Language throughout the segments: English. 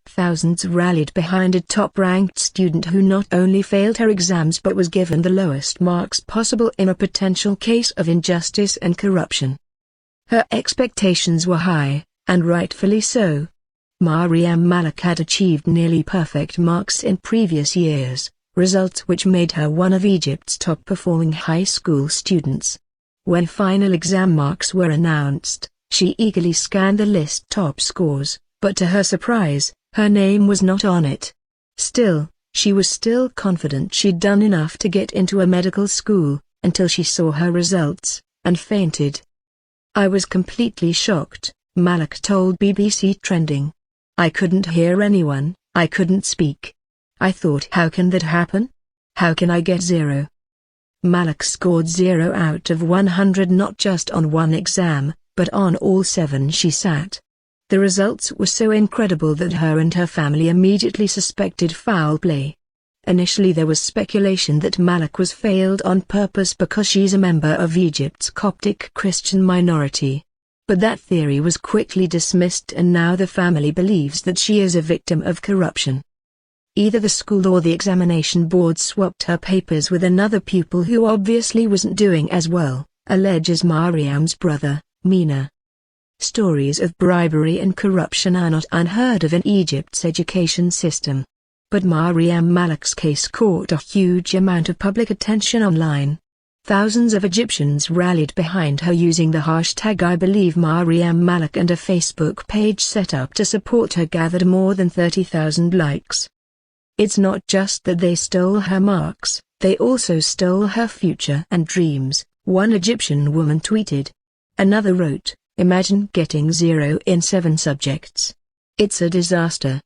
Thousands rallied behind a top-ranked student who not only failed her exams but was given the lowest marks possible in a potential case of injustice and corruption. Her expectations were high, and rightfully so. Mariam Malak had achieved nearly perfect marks in previous years, results which made her one of Egypt's top-performing high school students. When final exam marks were announced, she eagerly scanned the list top scores, but to her surprise, her name was not on it. Still, she was still confident she'd done enough to get into a medical school, until she saw her results, and fainted. "I was completely shocked," Malak told BBC Trending. "I couldn't hear anyone, I couldn't speak. I thought, how can that happen? How can I get 0? Malak scored 0 out of 100 not just on one exam, but on all 7 she sat. The results were so incredible that her and her family immediately suspected foul play. Initially there was speculation that Malak was failed on purpose because she's a member of Egypt's Coptic Christian minority. But that theory was quickly dismissed, and now the family believes that she is a victim of corruption. Either the school or the examination board swapped her papers with another pupil who obviously wasn't doing as well, alleges Mariam's brother, Mina. Stories of bribery and corruption are not unheard of in Egypt's education system. But Mariam Malak's case caught a huge amount of public attention online. Thousands of Egyptians rallied behind her using the hashtag #IBelieveMariamMalak, and a Facebook page set up to support her gathered more than 30,000 likes. "It's not just that they stole her marks, they also stole her future and dreams," one Egyptian woman tweeted. Another wrote, "Imagine getting 0 in 7 subjects. It's a disaster."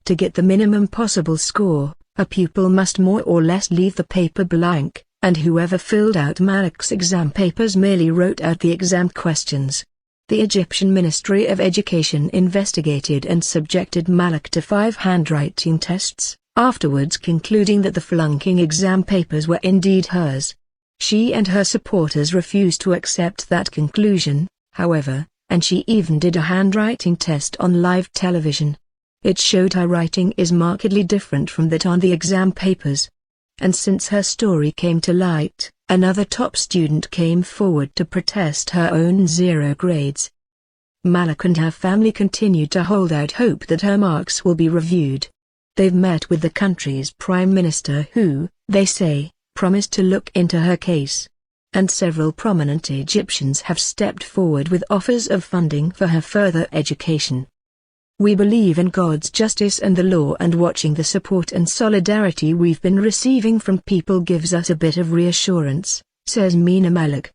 To get the minimum possible score, a pupil must more or less leave the paper blank, and whoever filled out Malak's exam papers merely wrote out the exam questions. The Egyptian Ministry of Education investigated and subjected Malak to 5 handwriting tests, afterwards concluding that the flunking exam papers were indeed hers. She and her supporters refused to accept that conclusion, however, and she even did a handwriting test on live television. It showed her writing is markedly different from that on the exam papers. And since her story came to light, another top student came forward to protest her own 0 grades. Malak and her family continue to hold out hope that her marks will be reviewed. They've met with the country's prime minister who, they say, promised to look into her case. And several prominent Egyptians have stepped forward with offers of funding for her further education. "We believe in God's justice and the law, and watching the support and solidarity we've been receiving from people gives us a bit of reassurance," says Mina Malak.